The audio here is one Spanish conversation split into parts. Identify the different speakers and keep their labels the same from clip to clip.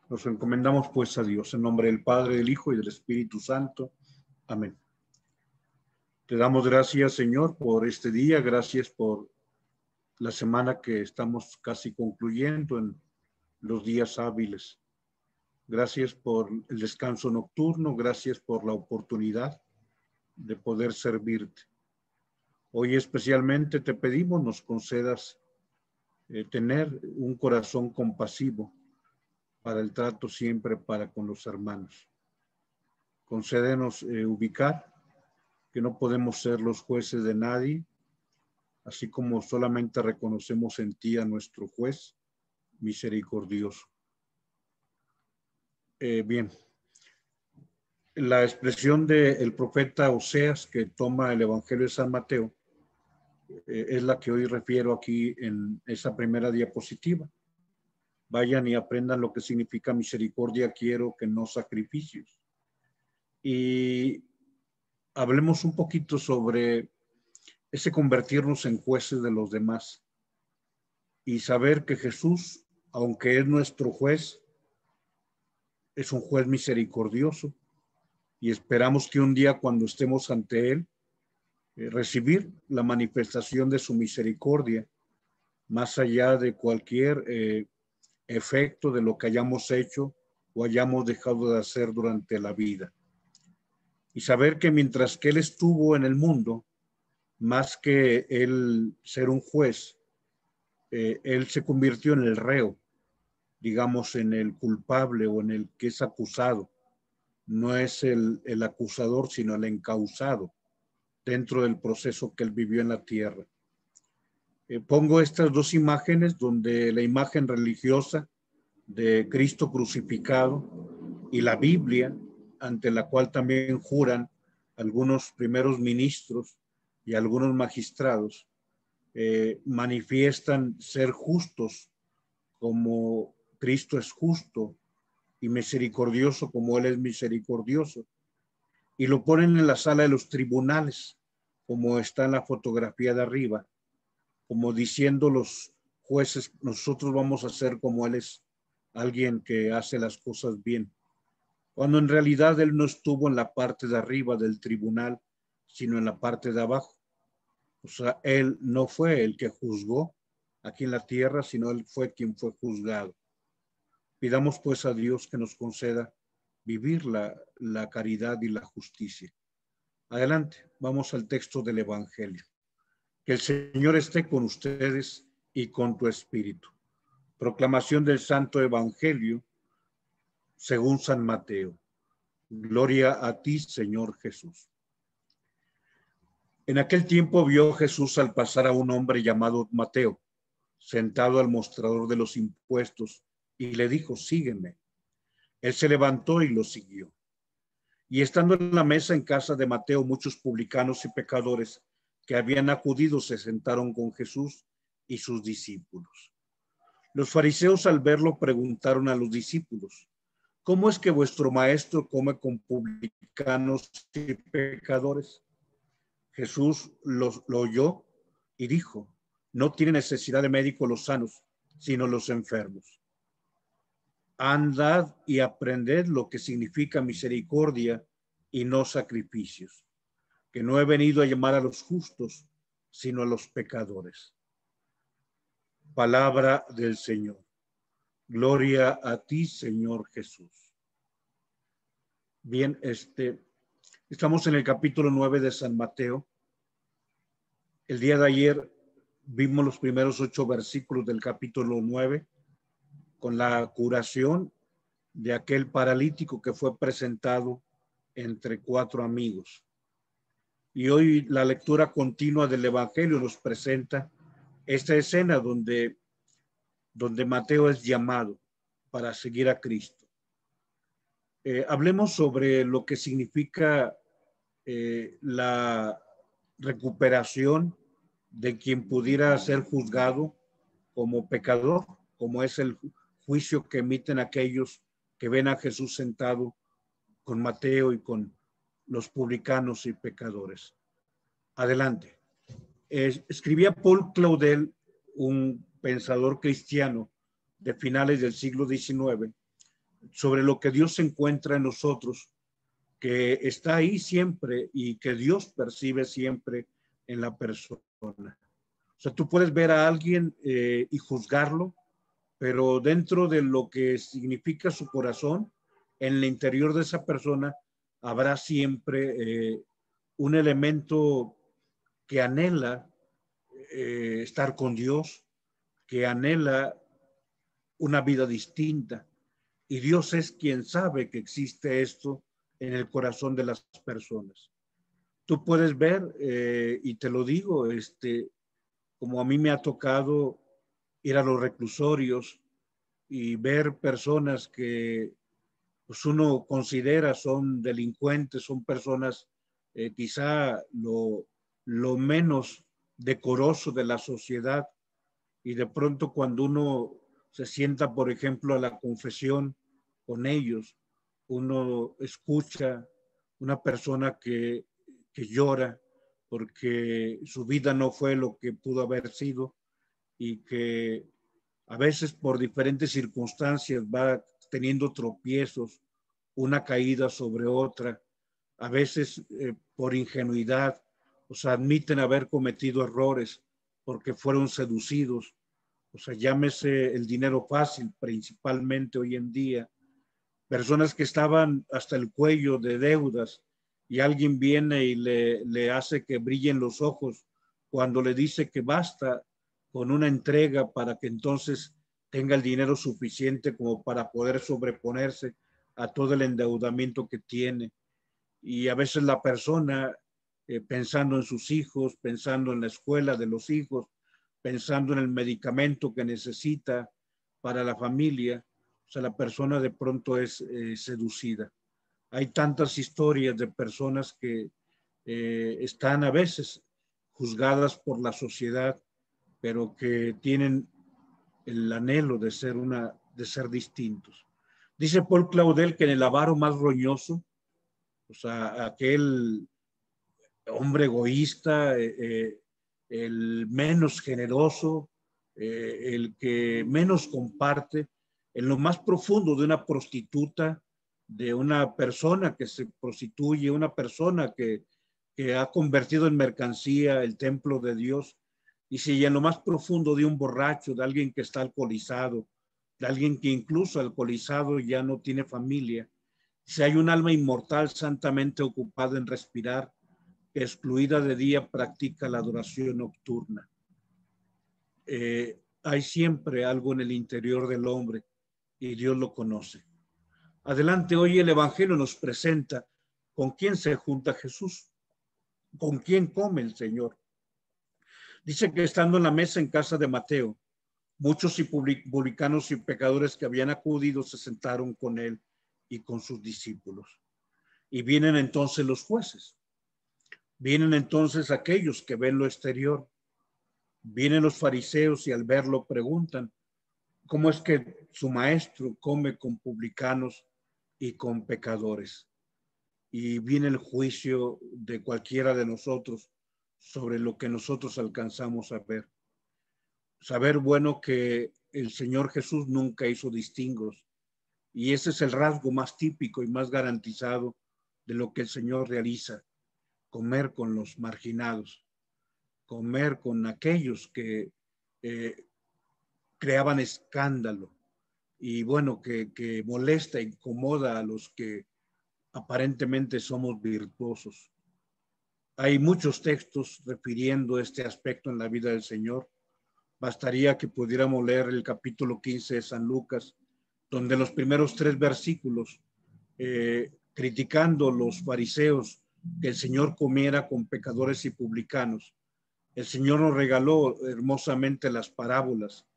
Speaker 1: Nos encomendamos pues a Dios, en nombre del Padre, del Hijo y del Espíritu Santo. Amén. Te damos gracias, Señor, por este día, gracias por la semana que estamos casi concluyendo en los días hábiles. Gracias por el descanso nocturno, gracias por la oportunidad de poder servirte. Hoy especialmente te pedimos nos concedas tener un corazón compasivo para el trato siempre para con los hermanos. Concédenos ubicar que no podemos ser los jueces de nadie, así como solamente reconocemos en ti a nuestro juez misericordioso. Bien, la expresión del profeta Oseas que toma el Evangelio de San Mateo es la que hoy refiero aquí en esa primera diapositiva. Vayan y aprendan lo que significa misericordia, quiero que no sacrificios. Y hablemos un poquito sobre ese convertirnos en jueces de los demás y saber que Jesús, aunque es nuestro juez, es un juez misericordioso y esperamos que un día cuando estemos ante Él, recibir la manifestación de su misericordia, más allá de cualquier efecto de lo que hayamos hecho o hayamos dejado de hacer durante la vida. Y saber que mientras que Él estuvo en el mundo, más que Él ser un juez, Él se convirtió en el reo, digamos, en el culpable o en el que es acusado. No es el acusador, sino el encausado dentro del proceso que Él vivió en la tierra. Pongo estas dos imágenes, donde la imagen religiosa de Cristo crucificado y la Biblia, ante la cual también juran algunos primeros ministros y algunos magistrados, manifiestan ser justos como Cristo es justo y misericordioso como Él es misericordioso. Y lo ponen en la sala de los tribunales, como está en la fotografía de arriba, como diciendo los jueces, nosotros vamos a ser como Él es, alguien que hace las cosas bien. Cuando en realidad Él no estuvo en la parte de arriba del tribunal, sino en la parte de abajo. O sea, Él no fue el que juzgó aquí en la tierra, sino Él fue quien fue juzgado. Pidamos pues a Dios que nos conceda vivir la caridad y la justicia. Adelante, vamos al texto del Evangelio. Que el Señor esté con ustedes y con tu espíritu. Proclamación del Santo Evangelio según San Mateo. Gloria a ti, Señor Jesús. En aquel tiempo vio Jesús al pasar a un hombre llamado Mateo, sentado al mostrador de los impuestos, y le dijo, sígueme. Él se levantó y lo siguió. Y estando en la mesa en casa de Mateo, muchos publicanos y pecadores que habían acudido se sentaron con Jesús y sus discípulos. Los fariseos al verlo preguntaron a los discípulos, ¿cómo es que vuestro maestro come con publicanos y pecadores? Jesús lo oyó y dijo, no tiene necesidad de médico los sanos, sino los enfermos. Andad y aprended lo que significa misericordia y no sacrificios, que no he venido a llamar a los justos, sino a los pecadores. Palabra del Señor. Gloria a ti, Señor Jesús. Bien, estamos en el capítulo 9 de San Mateo. El día de ayer vimos los primeros 8 versículos del capítulo 9 con la curación de aquel paralítico que fue presentado entre 4 amigos. Y hoy la lectura continua del Evangelio nos presenta esta escena donde Mateo es llamado para seguir a Cristo. Hablemos sobre lo que significa la recuperación de quien pudiera ser juzgado como pecador, como es el juicio que emiten aquellos que ven a Jesús sentado con Mateo y con los publicanos y pecadores. Adelante. Escribía Paul Claudel, un pensador cristiano de finales del siglo XIX, sobre lo que Dios encuentra en nosotros, que está ahí siempre y que Dios percibe siempre en la persona. O sea, tú puedes ver a alguien y juzgarlo, pero dentro de lo que significa su corazón, en el interior de esa persona habrá siempre un elemento que anhela estar con Dios, que anhela una vida distinta. Y Dios es quien sabe que existe esto en el corazón de las personas. Tú puedes ver, y te lo digo, como a mí me ha tocado ir a los reclusorios y ver personas que pues uno considera son delincuentes, son personas quizá lo menos decoroso de la sociedad, y de pronto cuando uno se sienta, por ejemplo, a la confesión con ellos, uno escucha una persona que llora porque su vida no fue lo que pudo haber sido, y que a veces por diferentes circunstancias va teniendo tropiezos, una caída sobre otra, a veces por ingenuidad, o sea, admiten haber cometido errores porque fueron seducidos, o sea, llámese el dinero fácil principalmente hoy en día, personas que estaban hasta el cuello de deudas y alguien viene y le hace que brillen los ojos cuando le dice que basta con una entrega para que entonces tenga el dinero suficiente como para poder sobreponerse a todo el endeudamiento que tiene. Y a veces la persona, pensando en sus hijos, pensando en la escuela de los hijos, pensando en el medicamento que necesita para la familia, o sea, la persona de pronto es seducida. Hay tantas historias de personas que están a veces juzgadas por la sociedad, pero que tienen el anhelo de ser distintos. Dice Paul Claudel que en el avaro más roñoso, o sea, aquel hombre egoísta, el menos generoso, el que menos comparte, en lo más profundo de una prostituta, de una persona que se prostituye, una persona que ha convertido en mercancía el templo de Dios, y si en lo más profundo de un borracho, de alguien que está alcoholizado, de alguien que incluso alcoholizado ya no tiene familia, si hay un alma inmortal santamente ocupada en respirar, excluida de día, practica la adoración nocturna. Hay siempre algo en el interior del hombre y Dios lo conoce. Adelante, hoy el Evangelio nos presenta con quién se junta Jesús, con quién come el Señor. Dice que estando en la mesa en casa de Mateo, muchos publicanos y pecadores que habían acudido se sentaron con él y con sus discípulos. Y vienen entonces los jueces. Vienen entonces aquellos que ven lo exterior. Vienen los fariseos y al verlo preguntan, ¿cómo es que su maestro come con publicanos y con pecadores? Y viene el juicio de cualquiera de nosotros sobre lo que nosotros alcanzamos a ver. Saber, bueno, que el Señor Jesús nunca hizo distingos, y ese es el rasgo más típico y más garantizado de lo que el Señor realiza: comer con los marginados, comer con aquellos que creaban escándalo y bueno, que molesta, incomoda a los que aparentemente somos virtuosos. Hay muchos textos refiriendo este aspecto en la vida del Señor. Bastaría que pudiéramos leer el capítulo 15 de San Lucas, donde los primeros 3 versículos, criticando los fariseos que el Señor comiera con pecadores y publicanos, el Señor nos regaló hermosamente las parábolas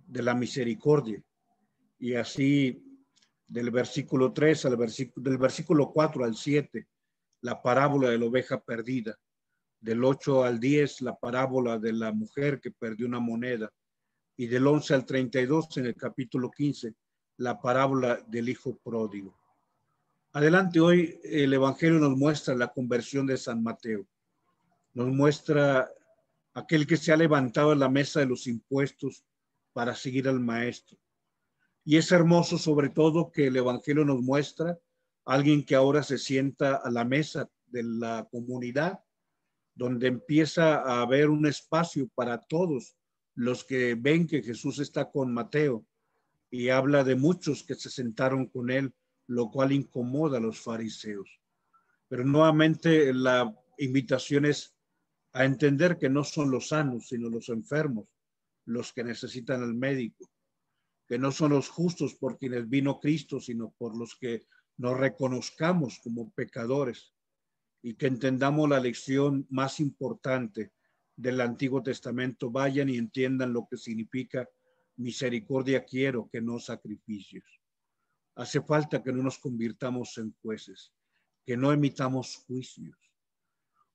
Speaker 1: de la misericordia. Y así del versículo 3 del versículo 4 al 7, la parábola de la oveja perdida. Del 8 al 10, la parábola de la mujer que perdió una moneda. Y del 11 al 32, en el capítulo 15, la parábola del hijo pródigo. Adelante, hoy el Evangelio nos muestra la conversión de San Mateo. Nos muestra aquel que se ha levantado en la mesa de los impuestos para seguir al maestro. Y es hermoso sobre todo que el Evangelio nos muestra a alguien que ahora se sienta a la mesa de la comunidad, donde empieza a haber un espacio para todos los que ven que Jesús está con Mateo, y habla de muchos que se sentaron con él, lo cual incomoda a los fariseos. Pero nuevamente la invitación es a entender que no son los sanos, sino los enfermos, los que necesitan al médico, que no son los justos por quienes vino Cristo, sino por los que nos reconozcamos como pecadores, y que entendamos la lección más importante del Antiguo Testamento. Vayan y entiendan lo que significa misericordia quiero, que no sacrificios. Hace falta que no nos convirtamos en jueces, que no emitamos juicios.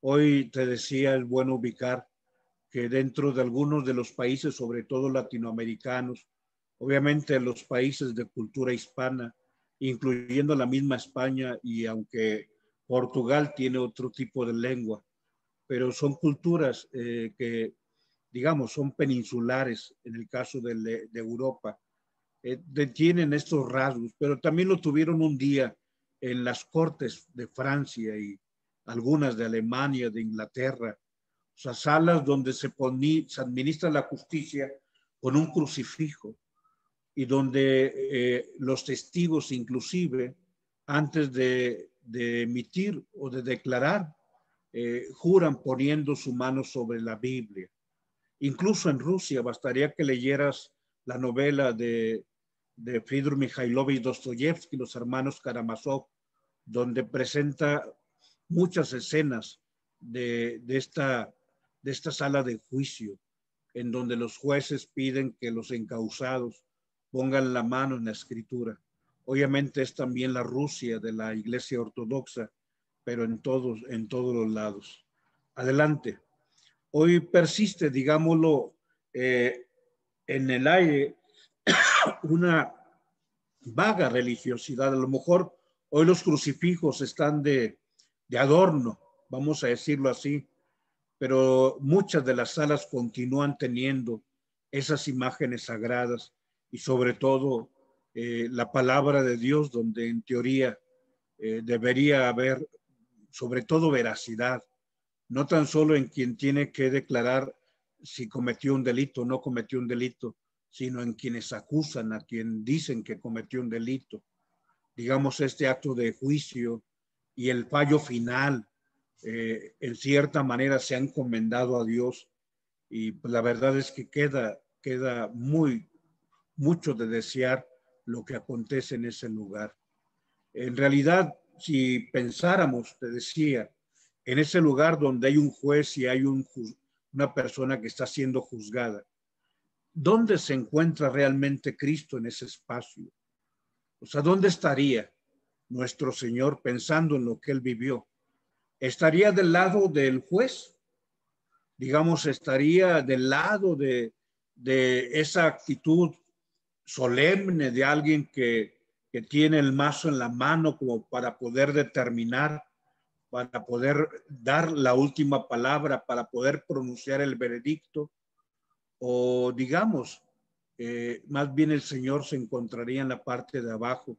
Speaker 1: Hoy te decía, es bueno ubicar que dentro de algunos de los países, sobre todo latinoamericanos, obviamente los países de cultura hispana, incluyendo la misma España, y aunque Portugal tiene otro tipo de lengua, pero son culturas que, digamos, son peninsulares en el caso de Europa, tienen estos rasgos, pero también lo tuvieron un día en las cortes de Francia y algunas de Alemania, de Inglaterra, o sea, salas donde se administra la justicia con un crucifijo, y donde los testigos inclusive, antes de emitir o de declarar, juran poniendo su mano sobre la Biblia. Incluso en Rusia, bastaría que leyeras la novela de Fyodor Mikhailovich Dostoyevsky, Los hermanos Karamazov, donde presenta muchas escenas de esta sala de juicio, en donde los jueces piden que los encausados pongan la mano en la escritura. Obviamente es también la Rusia de la Iglesia Ortodoxa, pero en todos los lados. Adelante. Hoy persiste, digámoslo, en el aire una vaga religiosidad. A lo mejor hoy los crucifijos están de adorno, vamos a decirlo así, pero muchas de las salas continúan teniendo esas imágenes sagradas, y sobre todo la palabra de Dios, donde en teoría debería haber sobre todo veracidad, no tan solo en quien tiene que declarar si cometió un delito o no cometió un delito, sino en quienes acusan a quien dicen que cometió un delito. Digamos, este acto de juicio y el fallo final, en cierta manera se ha encomendado a Dios, y pues la verdad es que queda mucho de desear lo que acontece en ese lugar. En realidad, si pensáramos, te decía, en ese lugar donde hay un juez y hay una persona que está siendo juzgada, ¿dónde se encuentra realmente Cristo en ese espacio? O sea, ¿dónde estaría nuestro Señor pensando en lo que Él vivió? ¿Estaría del lado del juez? Digamos, ¿estaría del lado de esa actitud solemne de alguien que tiene el mazo en la mano como para poder determinar, para poder dar la última palabra, para poder pronunciar el veredicto? O digamos, más bien el Señor se encontraría en la parte de abajo,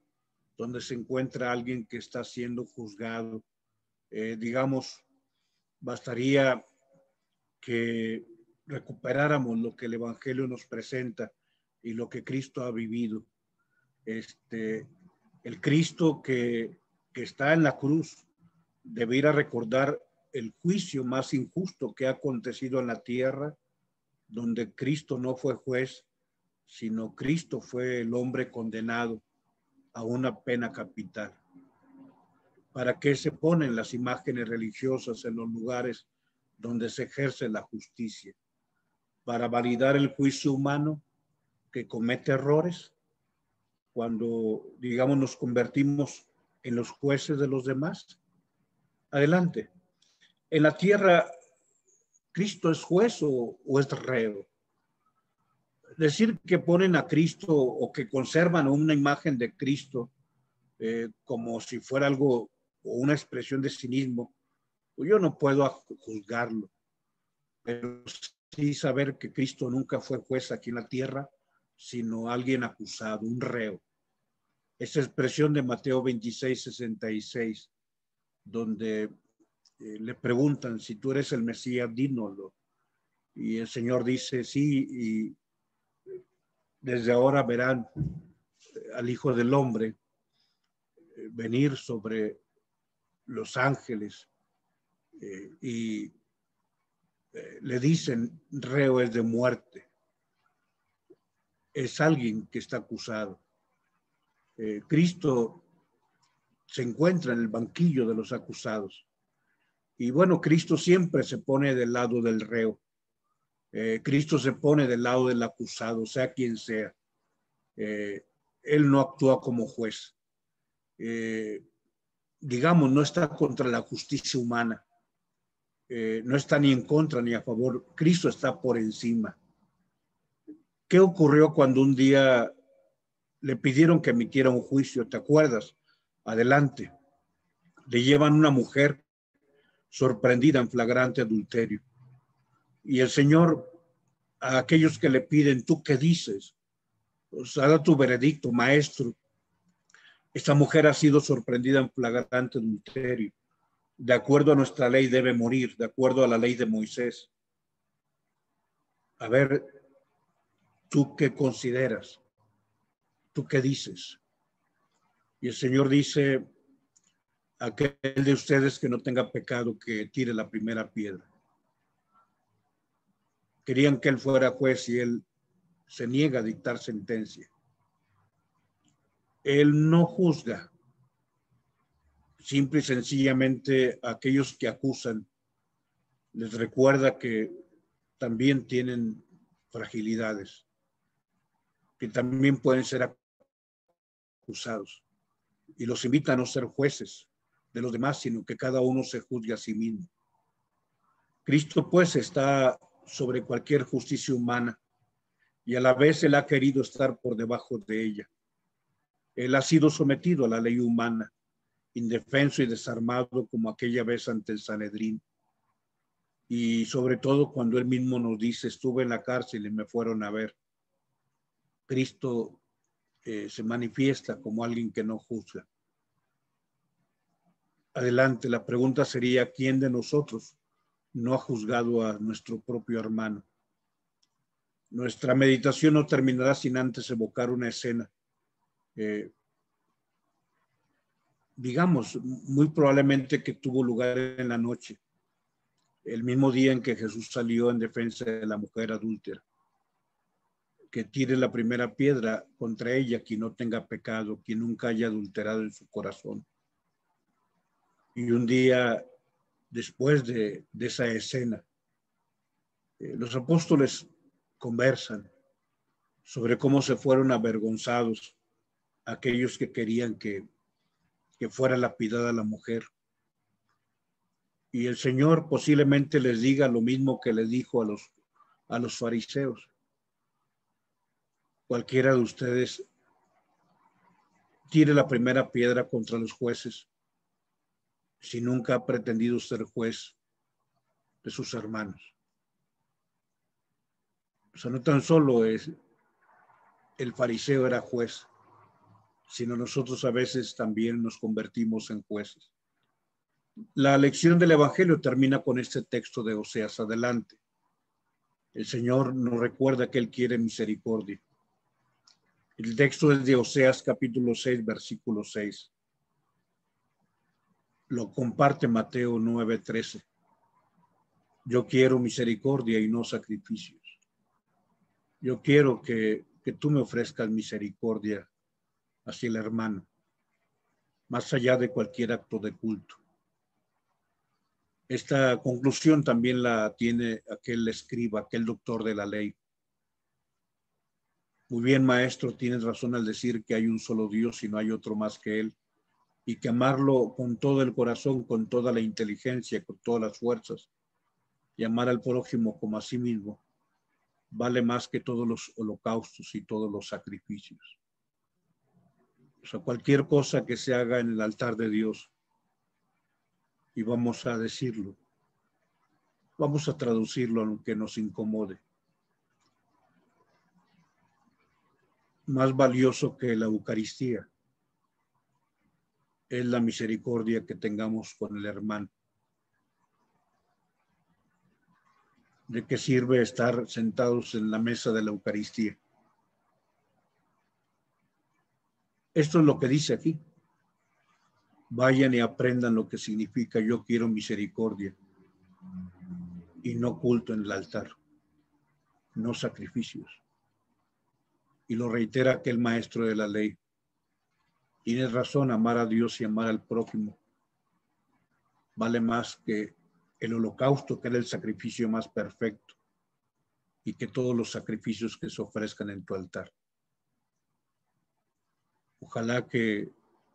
Speaker 1: donde se encuentra alguien que está siendo juzgado. Digamos, bastaría que recuperáramos lo que el Evangelio nos presenta y lo que Cristo ha vivido. El Cristo que está en la cruz debiera recordar el juicio más injusto que ha acontecido en la tierra, donde Cristo no fue juez, sino Cristo fue el hombre condenado a una pena capital. ¿Para qué se ponen las imágenes religiosas en los lugares donde se ejerce la justicia? ¿Para validar el juicio humano que comete errores? Cuando, digamos, nos convertimos en los jueces de los demás. Adelante. En la tierra, ¿Cristo es juez o es reo? Decir que ponen a Cristo o que conservan una imagen de Cristo como si fuera algo o una expresión de cinismo, pues yo no puedo juzgarlo, pero sí saber que Cristo nunca fue juez aquí en la tierra, sino alguien acusado, un reo. Esa expresión de Mateo 26:66, donde le preguntan si tú eres el Mesías, dínoslo. Y el Señor dice, sí, y desde ahora verán al Hijo del Hombre venir sobre los ángeles y le dicen, reo es de muerte. Es alguien que está acusado. Cristo se encuentra en el banquillo de los acusados. Y bueno, Cristo siempre se pone del lado del reo. Cristo se pone del lado del acusado, sea quien sea. Él no actúa como juez. Digamos, no está contra la justicia humana. No está ni en contra ni a favor. Cristo está por encima. ¿Qué ocurrió cuando un día le pidieron que emitiera un juicio? ¿Te acuerdas? Adelante. Le llevan una mujer sorprendida en flagrante adulterio. Y el Señor, a aquellos que le piden, ¿tú qué dices? Pues haga tu veredicto, maestro. Esta mujer ha sido sorprendida en flagrante adulterio. De acuerdo a nuestra ley debe morir, de acuerdo a la ley de Moisés. A ver, ¿tú qué consideras? ¿Tú qué dices? Y el Señor dice, aquel de ustedes que no tenga pecado, que tire la primera piedra. Querían que él fuera juez y él se niega a dictar sentencia. Él no juzga. Simple y sencillamente a aquellos que acusan les recuerda que también tienen fragilidades, que también pueden ser acusados, y los invita a no ser jueces de los demás, sino que cada uno se juzgue a sí mismo. Cristo pues está sobre cualquier justicia humana y a la vez él ha querido estar por debajo de ella. Él ha sido sometido a la ley humana, indefenso y desarmado como aquella vez ante el Sanedrín. Y sobre todo cuando él mismo nos dice, estuve en la cárcel y me fueron a ver. Cristo se manifiesta como alguien que no juzga. Adelante, la pregunta sería, ¿quién de nosotros no ha juzgado a nuestro propio hermano? Nuestra meditación no terminará sin antes evocar una escena. Digamos, muy probablemente que tuvo lugar en la noche, el mismo día en que Jesús salió en defensa de la mujer adúltera. Que tire la primera piedra contra ella quien no tenga pecado, quien nunca haya adulterado en su corazón. Y un día después de esa escena, los apóstoles conversan sobre cómo se fueron avergonzados aquellos que querían que fuera lapidada la mujer. Y el Señor posiblemente les diga lo mismo que le dijo a los fariseos. Cualquiera de ustedes tire la primera piedra contra los jueces si nunca ha pretendido ser juez de sus hermanos. O sea, no tan solo es el fariseo era juez, sino nosotros a veces también nos convertimos en jueces. La lección del Evangelio termina con este texto de Oseas. Adelante. El Señor nos recuerda que Él quiere misericordia. El texto es de Oseas capítulo 6, versículo 6. Lo comparte Mateo 9:13. Yo quiero misericordia y no sacrificios. Yo quiero que tú me ofrezcas misericordia hacia el hermano, más allá de cualquier acto de culto. Esta conclusión también la tiene aquel escriba, aquel doctor de la ley. Muy bien, maestro, tienes razón al decir que hay un solo Dios y no hay otro más que Él, y que amarlo con todo el corazón, con toda la inteligencia, con todas las fuerzas, y amar al prójimo como a sí mismo, vale más que todos los holocaustos y todos los sacrificios. O sea, cualquier cosa que se haga en el altar de Dios, y vamos a decirlo, vamos a traducirlo aunque nos incomode. más valioso que la Eucaristía es la misericordia que tengamos con el hermano. ¿De qué sirve estar sentados en la mesa de la Eucaristía? Esto es lo que dice aquí. Vayan y aprendan lo que significa yo quiero misericordia y no culto en el altar, no sacrificios. Y lo reitera aquel maestro de la ley. Tienes razón, amar a Dios y amar al prójimo vale más que el holocausto, que era el sacrificio más perfecto, y que todos los sacrificios que se ofrezcan en tu altar. Ojalá que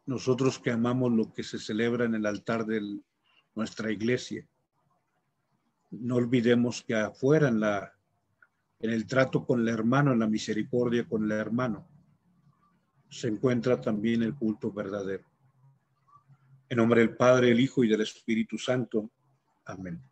Speaker 1: nosotros que amamos lo que se celebra en el altar de nuestra iglesia, no olvidemos que afuera en el trato con el hermano, en la misericordia con el hermano, se encuentra también el culto verdadero. En nombre del Padre, el Hijo y del Espíritu Santo. Amén.